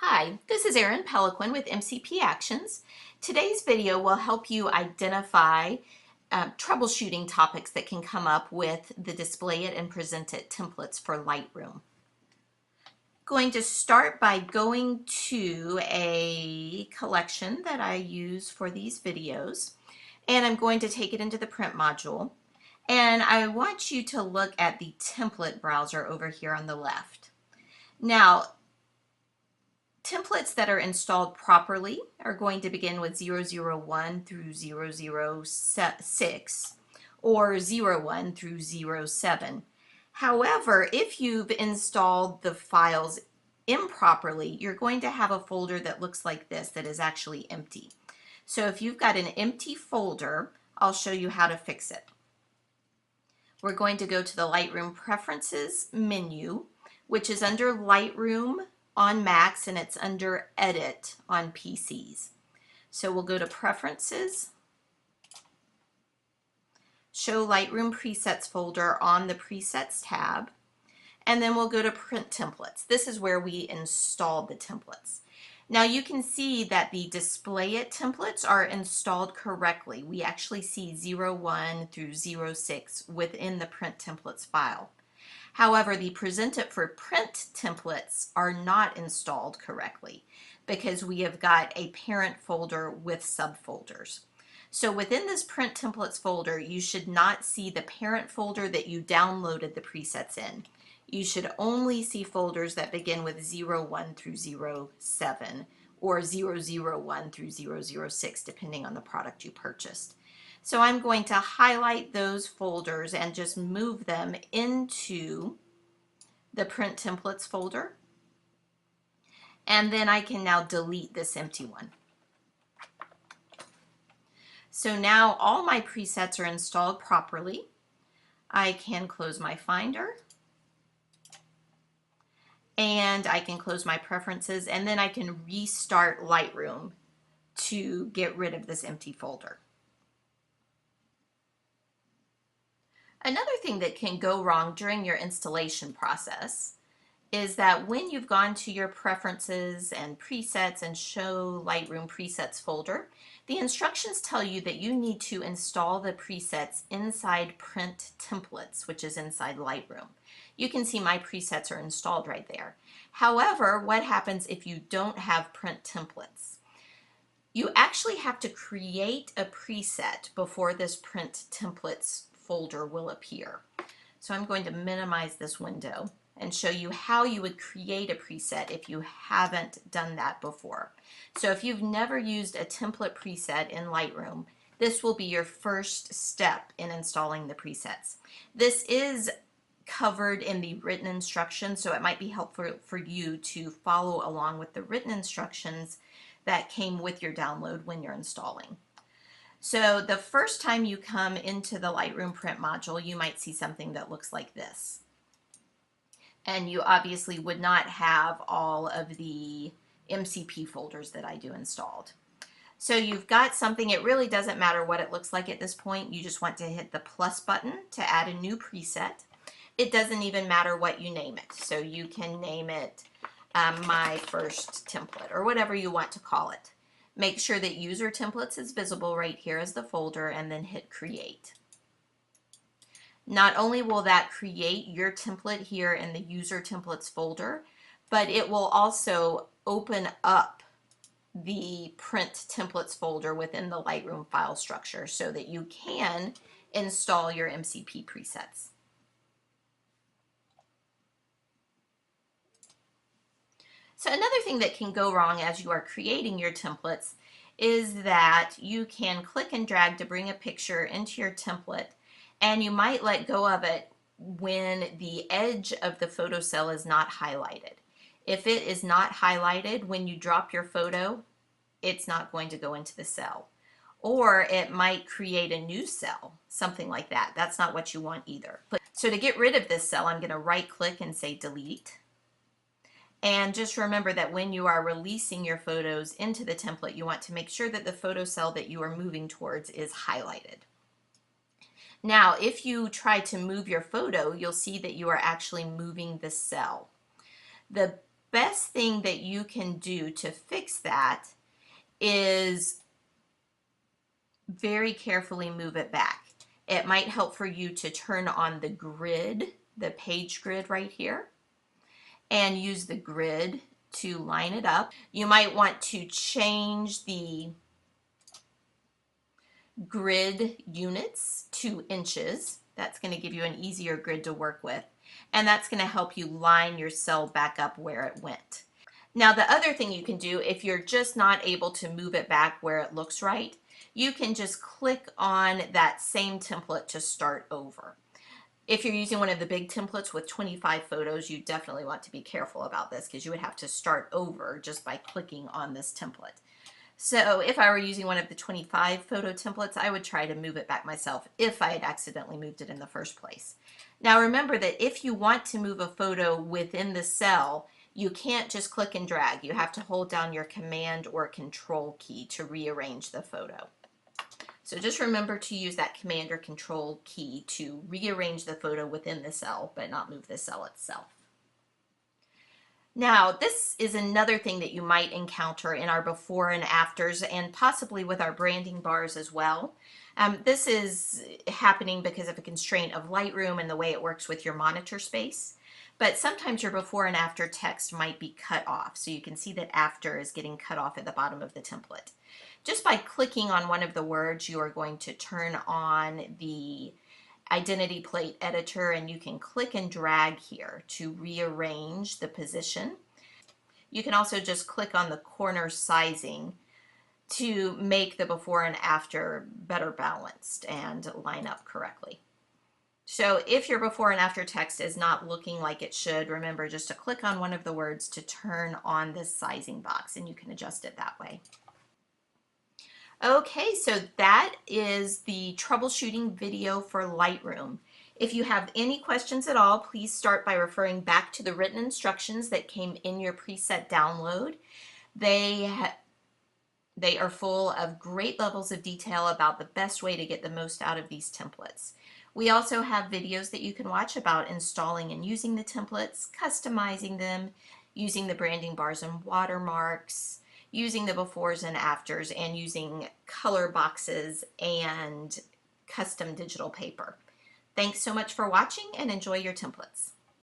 Hi, this is Erin Peliquin with MCP Actions. Today's video will help you identify troubleshooting topics that can come up with the Display It and Present It templates for Lightroom. Going to start by going to a collection that I use for these videos, and I'm going to take it into the print module. And I want you to look at the template browser over here on the left. Now, templates that are installed properly are going to begin with 001 through 006 or 01 through 07. However, if you've installed the files improperly, you're going to have a folder that looks like this that is actually empty. So if you've got an empty folder, I'll show you how to fix it. We're going to go to the Lightroom Preferences menu, which is under Lightroom on Macs, and it's under Edit on PCs. So we'll go to Preferences, Show Lightroom Presets folder on the Presets tab, and then we'll go to Print Templates. This is where we installed the templates. Now you can see that the Display It templates are installed correctly. We actually see 01 through 06 within the Print Templates file. However, the Present It for Print templates are not installed correctly because we have got a parent folder with subfolders. So within this Print Templates folder, you should not see the parent folder that you downloaded the presets in. You should only see folders that begin with 01 through 07 or 001 through 006, depending on the product you purchased. So I'm going to highlight those folders and just move them into the Print Templates folder. And then I can now delete this empty one. So now all my presets are installed properly. I can close my Finder. And I can close my preferences, and then I can restart Lightroom to get rid of this empty folder. Another thing that can go wrong during your installation process is that when you've gone to your preferences and presets and show Lightroom presets folder, the instructions tell you that you need to install the presets inside Print Templates, which is inside Lightroom. You can see my presets are installed right there. However, what happens if you don't have Print Templates? You actually have to create a preset before this Print Templates folder will appear. So I'm going to minimize this window and show you how you would create a preset if you haven't done that before. So if you've never used a template preset in Lightroom, this will be your first step in installing the presets. This is covered in the written instructions, so it might be helpful for you to follow along with the written instructions that came with your download when you're installing. So the first time you come into the Lightroom print module, you might see something that looks like this. And you obviously would not have all of the MCP folders that I do installed. So you've got something, it really doesn't matter what it looks like at this point. You just want to hit the plus button to add a new preset. It doesn't even matter what you name it. So you can name it My First Template or whatever you want to call it. Make sure that User Templates is visible right here as the folder, and then hit Create. Not only will that create your template here in the User Templates folder, but it will also open up the Print Templates folder within the Lightroom file structure so that you can install your MCP presets. So another thing that can go wrong as you are creating your templates is that you can click and drag to bring a picture into your template, and you might let go of it when the edge of the photo cell is not highlighted. If it is not highlighted when you drop your photo, it's not going to go into the cell. Or it might create a new cell, something like that. That's not what you want either. So to get rid of this cell, I'm going to right click and say delete. And just remember that when you are releasing your photos into the template, you want to make sure that the photo cell that you are moving towards is highlighted. Now, if you try to move your photo, you'll see that you are actually moving the cell. The best thing that you can do to fix that is very carefully move it back. It might help for you to turn on the grid, the page grid right here, and use the grid to line it up. You might want to change the grid units to inches. That's going to give you an easier grid to work with, and that's going to help you line your cell back up where it went. Now, the other thing you can do, if you're just not able to move it back where it looks right, you can just click on that same template to start over. If you're using one of the big templates with 25 photos, you definitely want to be careful about this because you would have to start over just by clicking on this template. So if I were using one of the 25 photo templates, I would try to move it back myself if I had accidentally moved it in the first place. Now remember that if you want to move a photo within the cell, you can't just click and drag. You have to hold down your Command or Control key to rearrange the photo. So just remember to use that Command or Control key to rearrange the photo within the cell, but not move the cell itself. Now, this is another thing that you might encounter in our before and afters, and possibly with our branding bars as well. This is happening because of a constraint of Lightroom and the way it works with your monitor space. But sometimes your before and after text might be cut off. So you can see that after is getting cut off at the bottom of the template. Just by clicking on one of the words, you are going to turn on the identity plate editor, and you can click and drag here to rearrange the position. You can also just click on the corner sizing to make the before and after better balanced and line up correctly. So if your before and after text is not looking like it should, remember just to click on one of the words to turn on this sizing box, and you can adjust it that way. Okay, so that is the troubleshooting video for Lightroom. If you have any questions at all, please start by referring back to the written instructions that came in your preset download. They are full of great levels of detail about the best way to get the most out of these templates. We also have videos that you can watch about installing and using the templates, customizing them, using the branding bars and watermarks, using the befores and afters, and using color boxes and custom digital paper. Thanks so much for watching, and enjoy your templates.